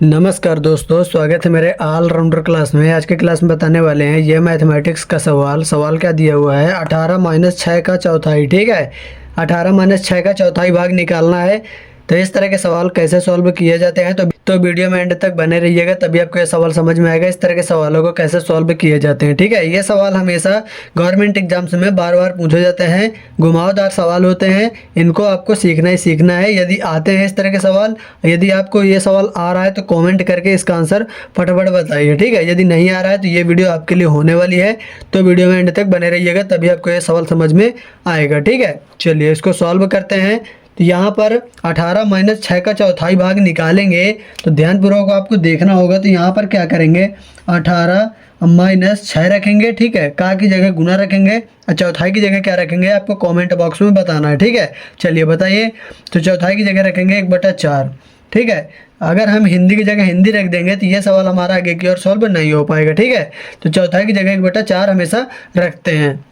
नमस्कार दोस्तों, स्वागत है मेरे ऑलराउंडर क्लास में। आज के क्लास में बताने वाले हैं ये मैथमेटिक्स का सवाल क्या दिया हुआ है। 18 माइनस 6 का चौथाई। ठीक है, 18 माइनस 6 का चौथाई भाग निकालना है। तो इस तरह के सवाल कैसे सॉल्व किए जाते हैं तो वीडियो में एंड तक बने रहिएगा, तभी आपको ये सवाल समझ में आएगा इस तरह के सवालों को कैसे सॉल्व किए जाते हैं। ठीक है, ये सवाल हमेशा गवर्नमेंट एग्जाम्स में बार बार पूछे जाते हैं। घुमावदार सवाल होते हैं, इनको आपको सीखना ही सीखना है। यदि आते हैं इस तरह के सवाल, यदि आपको ये सवाल आ रहा है तो कॉमेंट करके इसका आंसर फटाफट बताइए। ठीक है, यदि नहीं आ रहा है तो ये वीडियो आपके लिए होने वाली है, तो वीडियो में एंड तक बने रहिएगा, तभी आपको ये सवाल समझ में आएगा। ठीक है, चलिए इसको सॉल्व करते हैं। तो यहाँ पर 18 माइनस 6 का चौथाई भाग निकालेंगे तो ध्यानपूर्वक आपको देखना होगा। तो यहाँ पर क्या करेंगे, 18 माइनस 6 रखेंगे। ठीक है, का की जगह गुना रखेंगे और चौथाई की जगह क्या रखेंगे आपको कमेंट बॉक्स में बताना है। ठीक है, चलिए बताइए। तो चौथाई की जगह रखेंगे 1/4। ठीक है, अगर हम हिंदी की जगह हिंदी रख देंगे तो ये सवाल हमारा आगे की ओर सॉल्व नहीं हो पाएगा। ठीक है, तो चौथाई की जगह 1/4 हमेशा रखते हैं।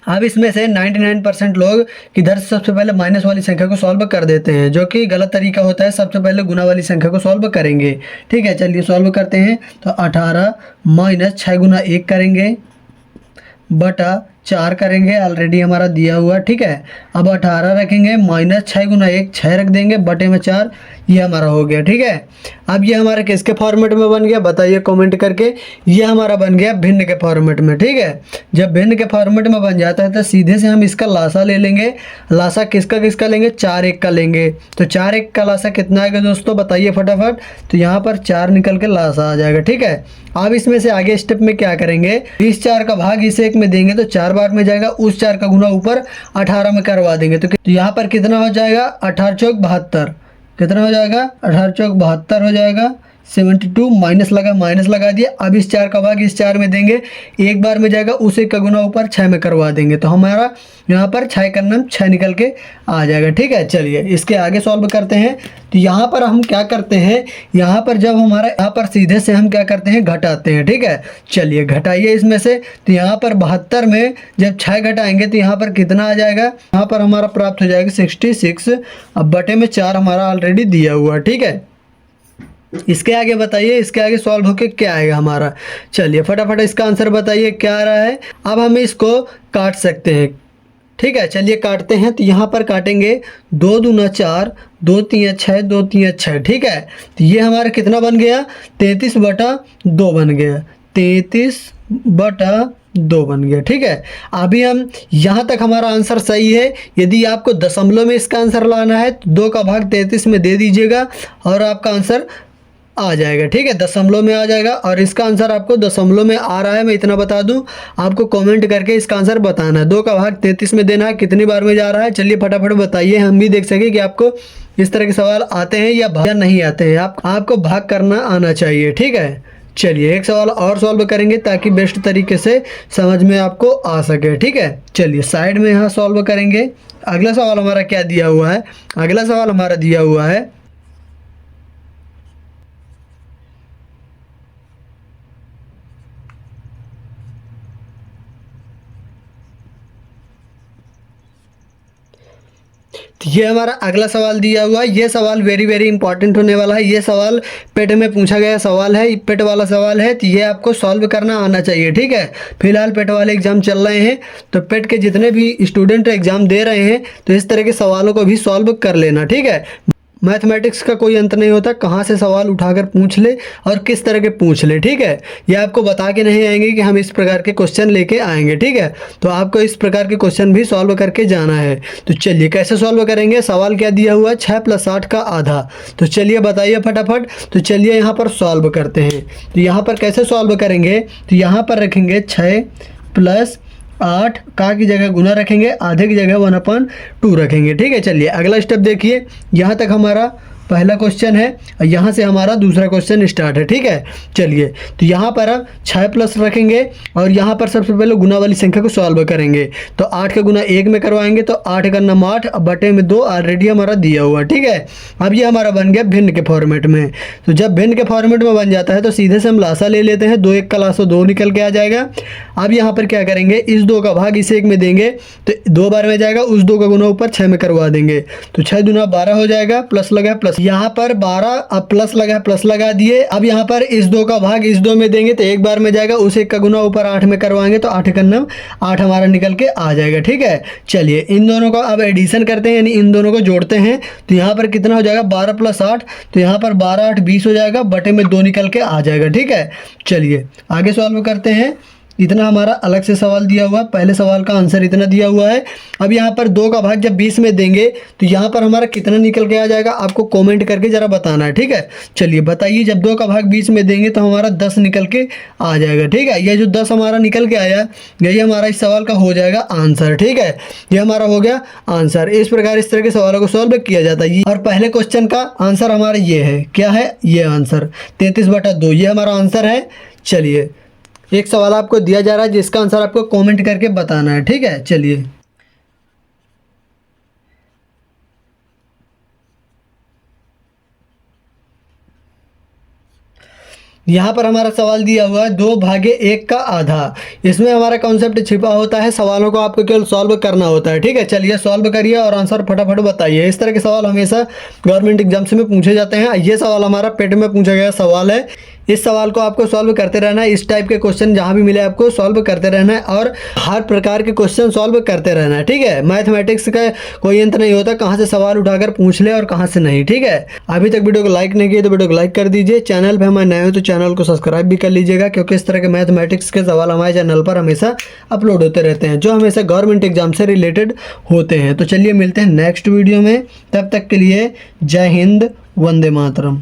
अब इसमें से 99% लोग इधर से सबसे पहले माइनस वाली संख्या को सॉल्व कर देते हैं, जो कि गलत तरीका होता है। सबसे पहले गुना वाली संख्या को सॉल्व करेंगे। ठीक है, चलिए सॉल्व करते हैं। तो 18 माइनस 6 गुना 1 करेंगे बटा 4 करेंगे, ऑलरेडी हमारा दिया हुआ। ठीक है, अब 18 रखेंगे माइनस 6 गुना 1 6 रख देंगे बटे में 4, ये हमारा हो गया। ठीक है, अब ये हमारे किसके फॉर्मेट में बन गया बताइए कमेंट करके। ये हमारा बन गया भिन्न के फॉर्मेट में। ठीक है, जब भिन्न के फॉर्मेट में बन जाता है तो सीधे से हम इसका लासा ले लेंगे। लासा किसका किसका लेंगे, 4 1 का लेंगे। तो 4 1 का लासा कितना आएगा दोस्तों बताइए फटाफट। तो यहाँ पर 4 निकल के लासा आ जाएगा। ठीक है, अब इसमें से आगे स्टेप में क्या करेंगे, इस 4 का भाग इस 1 में देंगे तो 4 बार में जाएगा, उस 4 का गुना ऊपर 18 में करवा देंगे। तो यहाँ पर कितना हो जाएगा, 18 चौक 72। कितना हो जाएगा, 18 चौक 72 हो जाएगा। 72 माइनस लगा दिया। अब इस 4 का भाग इस 4 में देंगे, एक बार में जाएगा, उस 1 का गुना ऊपर 6 में करवा देंगे। तो हमारा यहाँ पर 6 का नाम 6 निकल के आ जाएगा। ठीक है, चलिए इसके आगे सॉल्व करते हैं। तो यहाँ पर हम क्या करते हैं, यहाँ पर जब हमारा यहाँ पर सीधे से हम क्या करते हैं, घटाते हैं। ठीक है, चलिए घटाइए इसमें से। तो यहाँ पर 72 में जब 6 घटाएंगे तो यहाँ पर कितना आ जाएगा, यहाँ पर हमारा प्राप्त हो जाएगा 66। अब बटे में 4 हमारा ऑलरेडी दिया हुआ। ठीक है, इसके आगे बताइए, इसके आगे सॉल्व होके क्या आएगा हमारा। चलिए फटाफट इसका आंसर बताइए क्या आ रहा है। अब हम इसको काट सकते हैं। ठीक है, चलिए काटते हैं। तो यहाँ पर काटेंगे 2 दूना 4, 2 3 6, 2 3 6। ठीक है, तो ये हमारा कितना बन गया, 33/2 बन गया। 33/2 बन गया। ठीक है, अभी हम यहाँ तक हमारा आंसर सही है। यदि आपको दशमलव में इसका आंसर लाना है तो 2 का भाग 33 में दे दीजिएगा और आपका आंसर आ जाएगा। ठीक है, दशमलव में आ जाएगा। और इसका आंसर आपको दशमलव में आ रहा है, मैं इतना बता दूं, आपको कमेंट करके इसका आंसर बताना है। 2 का भाग 33 में देना है, कितनी बार में जा रहा है। चलिए फटाफट बताइए, हम भी देख सके कि आपको इस तरह के सवाल आते हैं या नहीं आते हैं। आपको भाग करना आना चाहिए। ठीक है, चलिए एक सवाल और सॉल्व करेंगे ताकि बेस्ट तरीके से समझ में आपको आ सके। ठीक है, चलिए साइड में यहाँ सॉल्व करेंगे। अगला सवाल हमारा क्या दिया हुआ है, अगला सवाल हमारा दिया हुआ है ये हमारा अगला सवाल दिया हुआ है। ये सवाल वेरी वेरी इंपॉर्टेंट होने वाला है। ये सवाल पेट में पूछा गया सवाल है, पेट वाला सवाल है, तो ये आपको सॉल्व करना आना चाहिए। ठीक है, फिलहाल पेट वाले एग्जाम चल रहे हैं, तो पेट के जितने भी स्टूडेंट एग्जाम दे रहे हैं तो इस तरह के सवालों को भी सॉल्व कर लेना। ठीक है, मैथमेटिक्स का कोई अंत नहीं होता, कहाँ से सवाल उठाकर पूछ ले और किस तरह के पूछ ले। ठीक है, ये आपको बता के नहीं आएंगे कि हम इस प्रकार के क्वेश्चन लेके आएंगे। ठीक है, तो आपको इस प्रकार के क्वेश्चन भी सॉल्व करके जाना है। तो चलिए कैसे सॉल्व करेंगे, सवाल क्या दिया हुआ है, 6 + 8 का आधा। तो चलिए बताइए फटाफट। तो चलिए यहाँ पर सॉल्व करते हैं। तो यहाँ पर कैसे सॉल्व करेंगे, तो यहाँ पर रखेंगे 6 + 8, का की जगह गुना रखेंगे, आधे की जगह 1/2 रखेंगे। ठीक है, चलिए अगला स्टेप देखिए। यहाँ तक हमारा पहला क्वेश्चन है और यहाँ से हमारा दूसरा क्वेश्चन स्टार्ट है। ठीक है, चलिए तो यहाँ पर अब 6 प्लस रखेंगे और यहाँ पर सबसे पहले गुना वाली संख्या को सॉल्व करेंगे। तो 8 का गुना 1 में करवाएंगे तो 8 का नाम 8 बटे में 2 ऑलरेडी हमारा दिया हुआ। ठीक है, अब ये हमारा बन गया भिन्न के फॉर्मेट में। तो जब भिन्न के फॉर्मेट में बन जाता है तो सीधे से हम लासा ले लेते हैं। 2 1 का लासा 2 निकल के आ जाएगा। अब यहाँ पर क्या करेंगे, इस 2 का भाग इस 1 में देंगे तो 2 बार में जाएगा, उस 2 का गुना ऊपर 6 में करवा देंगे। तो 6 दूना 12 हो जाएगा, प्लस लगा प्लस, यहाँ पर 12 अब प्लस लगा दिए। अब यहाँ पर इस 2 का भाग इस 2 में देंगे तो एक बार में जाएगा, उस 1 का गुना ऊपर 8 में करवाएंगे तो 8 का 9 8 हमारा निकल के आ जाएगा। ठीक है, चलिए इन दोनों का अब एडिशन करते हैं, यानी इन दोनों को जोड़ते हैं। तो यहाँ पर कितना हो जाएगा 12 + 8, तो यहाँ पर 12 8 20 हो जाएगा, बटे में 2 निकल के आ जाएगा। ठीक है, चलिए आगे सवाल में करते हैं। इतना हमारा अलग से सवाल दिया हुआ है, पहले सवाल का आंसर इतना दिया हुआ है। अब यहाँ पर 2 का भाग जब 20 में देंगे तो यहाँ पर हमारा कितना निकल के आ जाएगा, आपको कमेंट करके ज़रा बताना है। ठीक है, चलिए बताइए, जब 2 का भाग 20 में देंगे तो हमारा 10 निकल के आ जाएगा। ठीक है, ये जो 10 हमारा निकल के आया, यही हमारा इस सवाल का हो जाएगा आंसर। ठीक है, ये हमारा हो गया आंसर। इस प्रकार इस तरह के सवालों को सॉल्व किया जाता है। और पहले क्वेश्चन का आंसर हमारा ये है, क्या है ये आंसर 33/2, ये हमारा आंसर है। चलिए एक सवाल आपको दिया जा रहा है जिसका आंसर आपको कमेंट करके बताना है। ठीक है, चलिए यहाँ पर हमारा सवाल दिया हुआ है 2/1 का आधा। इसमें हमारा कॉन्सेप्ट छिपा होता है, सवालों को आपको केवल सॉल्व करना होता है। ठीक है, चलिए सॉल्व करिए और आंसर फटाफट बताइए। इस तरह के सवाल हमेशा गवर्नमेंट एग्जाम्स में पूछे जाते हैं। ये सवाल हमारा पेट में पूछा गया सवाल है। इस सवाल को आपको सॉल्व करते रहना है। इस टाइप के क्वेश्चन जहाँ भी मिले आपको सॉल्व करते रहना है और हर प्रकार के क्वेश्चन सॉल्व करते रहना है। ठीक है, मैथमेटिक्स का कोई अंत नहीं होता, कहाँ से सवाल उठाकर पूछ ले और कहाँ से नहीं। ठीक है, अभी तक वीडियो को लाइक नहीं किया तो वीडियो को लाइक कर दीजिए। चैनल पर हमारे नए हो तो चैनल को सब्सक्राइब भी कर लीजिएगा, क्योंकि इस तरह के मैथमेटिक्स के सवाल हमारे चैनल पर हमेशा अपलोड होते रहते हैं, जो हमेशा गवर्नमेंट एग्जाम से रिलेटेड होते हैं। तो चलिए मिलते हैं नेक्स्ट वीडियो में, तब तक के लिए जय हिंद, वंदे मातरम।